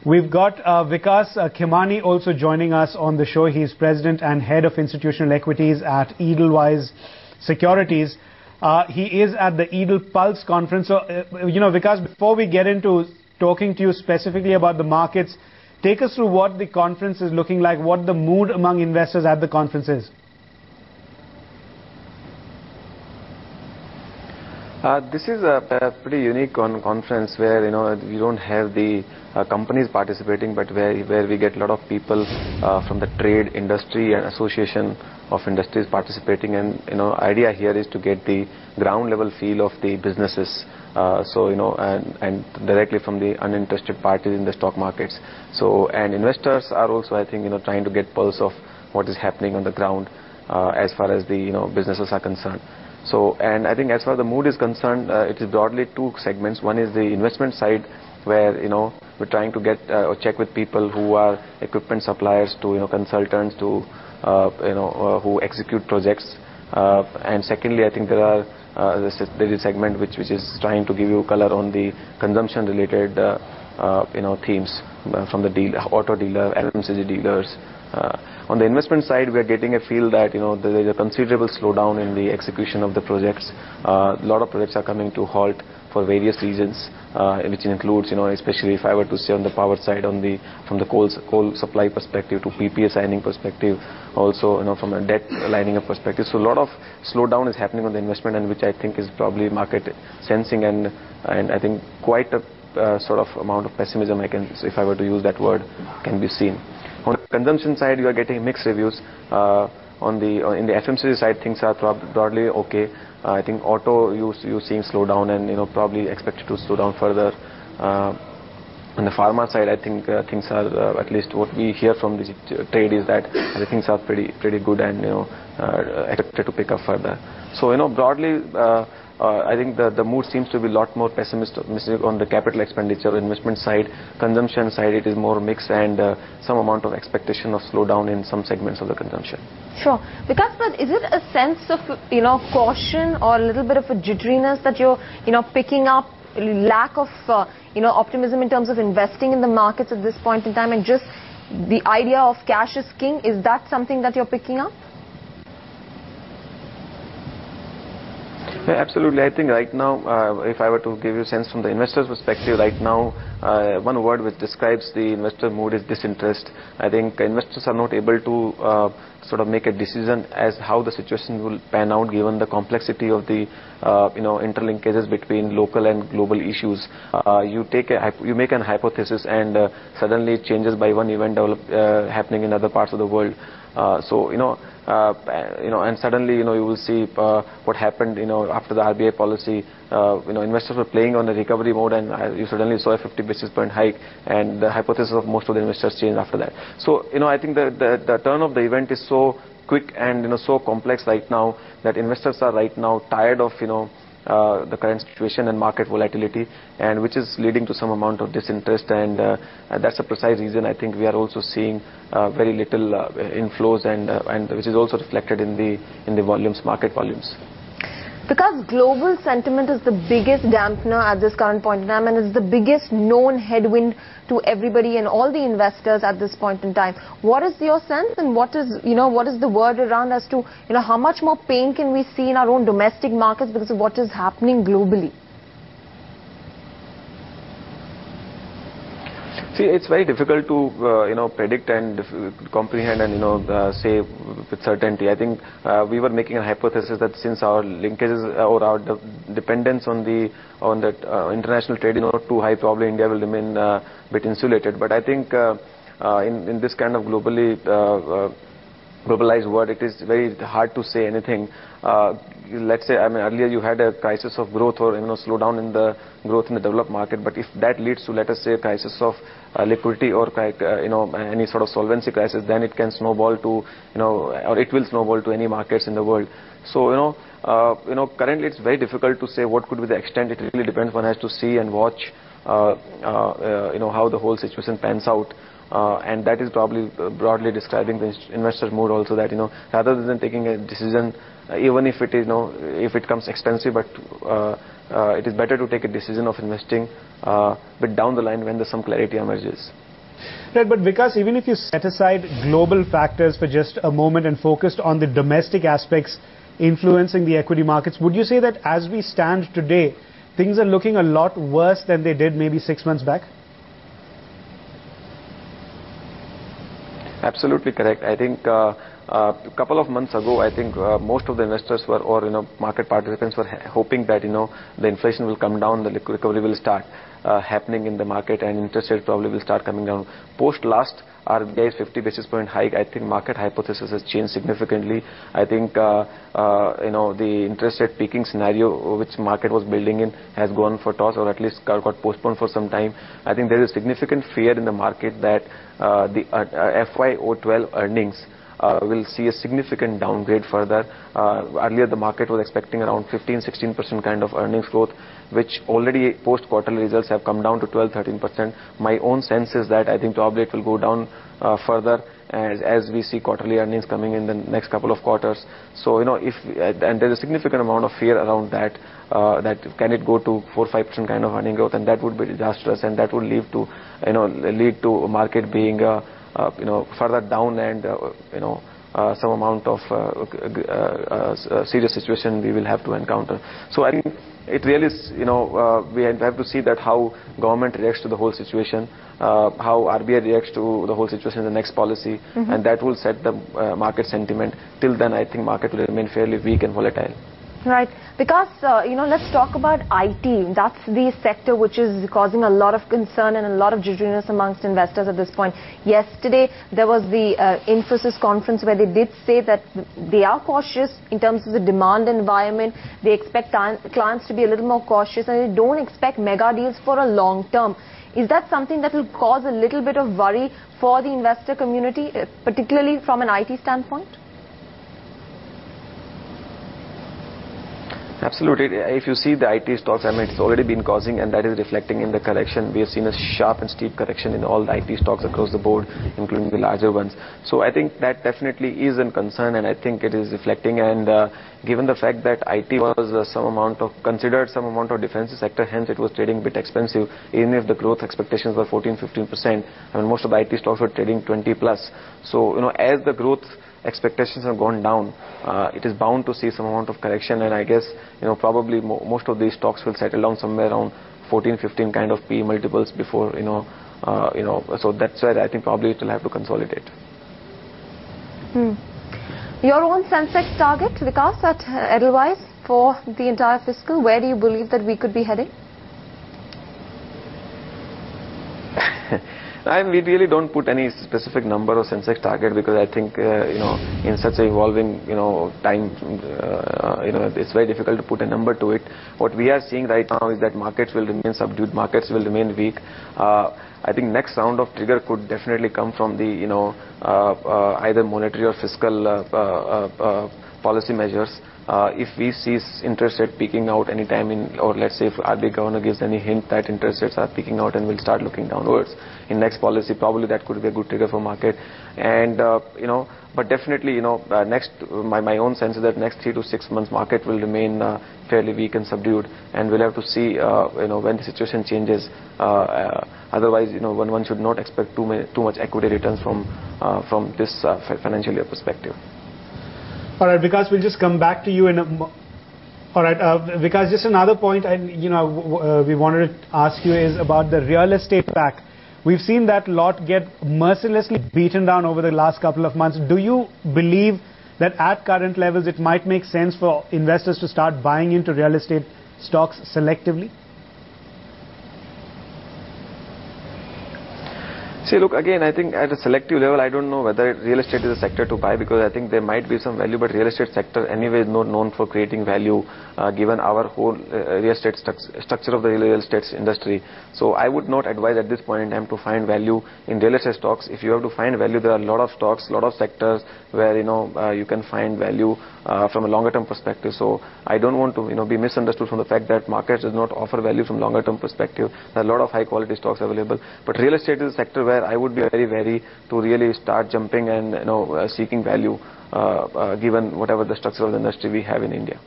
We've got Vikas Khemani also joining us on the show. He's President and Head of Institutional Equities at Edelweiss Securities. He is at the Edel Pulse conference. So, Vikas, before we get into talking to you specifically about the markets, take us through what the conference is looking like, what the mood among investors at the conference is. This is a pretty unique conference where we don't have the companies participating, but where we get a lot of people from the trade, industry, and association of industries participating. And idea here is to get the ground level feel of the businesses. And directly from the uninterested parties in the stock markets. And investors are also, I think, trying to get pulse of what is happening on the ground as far as the businesses are concerned. And I think as far as the mood is concerned, it is broadly two segments. One is the investment side, where we're trying to get or check with people who are equipment suppliers to consultants to who execute projects. And secondly, I think there is a segment which is trying to give you color on the consumption related themes from the auto dealer, FMCG dealers. On the investment side, we are getting a feel that there is a considerable slowdown in the execution of the projects. A lot of projects are coming to halt for various reasons, which includes, especially if I were to say on the power side, from the coal supply perspective to PPA signing perspective, also from a debt lining up perspective. So a lot of slowdown is happening on the investment, and which I think is probably market sensing, and I think quite a sort of amount of pessimism, if I were to use that word, can be seen. On the consumption side, you are getting mixed reviews. In the FMCG side, things are broadly okay. I think auto you're seeing slowdown, and probably expected to slow down further. On the pharma side, I think things are at least what we hear from the trade is that things are pretty good and expected to pick up further. So broadly. I think the mood seems to be a lot more pessimistic on the capital expenditure investment side. Consumption side, it is more mixed, and some amount of expectation of slowdown in some segments of the consumption. Sure. Vikas, but is it a sense of caution or a little bit of a jitteriness that you're picking up, lack of optimism in terms of investing in the markets at this point in time, and just the idea of cash is king? Is that something that you're picking up? Yeah, absolutely. I think right now, if I were to give you a sense from the investor's perspective, right now, one word which describes the investor mood is disinterest. I think investors are not able to sort of make a decision as how the situation will pan out, given the complexity of the interlinkages between local and global issues. You make an hypothesis, and suddenly it changes by one event happening in other parts of the world. And suddenly, you will see what happened, after the RBI policy. Investors were playing on a recovery mode, and you suddenly saw a 50 basis point hike, and the hypothesis of most of the investors changed after that. So, I think the turn of the event is so quick and so complex right now that investors are right now tired of the current situation and market volatility, and which is leading to some amount of disinterest, and that's the precise reason I think we are also seeing very little inflows, and which is also reflected in the volumes, market volumes. Because global sentiment is the biggest dampener at this current point in time, and it's the biggest known headwind to everybody and all the investors at this point in time. What is your sense, and what is the word around as to how much more pain can we see in our own domestic markets because of what is happening globally? See, it's very difficult to predict and comprehend and say with certainty. I think we were making a hypothesis that since our linkages or our dependence on the international trade is not too high, probably India will remain a bit insulated. But I think in this kind of globalized world, it is very hard to say anything. Let's say, earlier you had a crisis of growth or slowdown in the growth in the developed market, but if that leads to, let us say, a crisis of liquidity or any sort of solvency crisis, then it can snowball to or it will snowball to any markets in the world. So currently it's very difficult to say what could be the extent. It really depends. One has to see and watch how the whole situation pans out. And that is probably broadly describing the investor mood also, that rather than taking a decision, even if it is if it comes expensive, but it is better to take a decision of investing but down the line when some clarity emerges. Right, but Vikas, even if you set aside global factors for just a moment and focused on the domestic aspects influencing the equity markets, would you say that as we stand today, things are looking a lot worse than they did maybe 6 months back? Absolutely correct. I think a couple of months ago, I think most of the investors were, or market participants were hoping that the inflation will come down, the recovery will start happening in the market, and interest rate probably will start coming down. Post last RBI's 50 basis point hike, I think market hypothesis has changed significantly. I think the interest rate peaking scenario which market was building in has gone for toss, or at least got postponed for some time. I think there is significant fear in the market that the FY012 earnings will see a significant downgrade further. Earlier the market was expecting around 15-16% kind of earnings growth, which already post quarterly results have come down to 12-13%. My own sense is that I think probably it will go down further as we see quarterly earnings coming in the next couple of quarters. So and there's a significant amount of fear around that, that can it go to 4-5% kind of earning growth, and that would be disastrous, and that would lead to market being further down, and some amount of serious situation we will have to encounter. So I think it really is, we have to see that how government reacts to the whole situation, how RBI reacts to the whole situation in the next policy, and that will set the market sentiment. Till then, I think market will remain fairly weak and volatile. Right, because let's talk about IT. That's the sector which is causing a lot of concern and a lot of jitteriness amongst investors at this point. Yesterday there was the Infosys conference where they did say that they are cautious in terms of the demand environment. They expect clients to be a little more cautious, and they don't expect mega deals for a long term. Is that something that will cause a little bit of worry for the investor community, particularly from an IT standpoint? Absolutely. If you see the IT stocks, I mean, it's already been causing, and that is reflecting in the correction. We have seen a sharp and steep correction in all the IT stocks across the board, including the larger ones. So I think that definitely is a concern, and I think it is reflecting. And given the fact that IT was considered some amount of defensive sector, hence it was trading a bit expensive, even if the growth expectations were 14-15%. I mean, most of the IT stocks were trading 20+. So as the growth expectations have gone down, it is bound to see some amount of correction, and I guess probably most of these stocks will settle down somewhere around 14-15 kind of P multiples before so that's where I think probably it will have to consolidate. Your own Sensex target, Vikas, at Edelweiss for the entire fiscal, where do you believe that we could be heading? We really don't put any specific number or Sensex target, because I think in such an evolving time it's very difficult to put a number to it. What we are seeing right now is that markets will remain subdued, markets will remain weak. I think next round of trigger could definitely come from the either monetary or fiscal policy measures. If we see interest rate peaking out anytime or let's say if RBI governor gives any hint that interest rates are peaking out and will start looking downwards in next policy, probably that could be a good trigger for market. And but definitely my own sense is that next 3 to 6 months market will remain fairly weak and subdued, and we'll have to see when the situation changes. Otherwise one should not expect too much equity returns from this financial year perspective. All right, Vikas, we'll just come back to you in a all right, Vikas, just another point we wanted to ask you is about the real estate pack. We've seen that lot get mercilessly beaten down over the last couple of months. Do you believe that at current levels it might make sense for investors to start buying into real estate stocks selectively? See, look, again, I think at a selective level, I don't know whether real estate is a sector to buy, because I think there might be some value, but real estate sector anyway is not known for creating value, given our whole real estate structure of the real estate industry. So I would not advise at this point in time to find value in real estate stocks. If you have to find value, there are a lot of stocks, a lot of sectors where you can find value from a longer term perspective. So I don't want to be misunderstood from the fact that markets does not offer value from longer term perspective. There are a lot of high quality stocks available, but real estate is a sector where I would be very wary to really start jumping and seeking value given whatever the structure of the industry we have in India.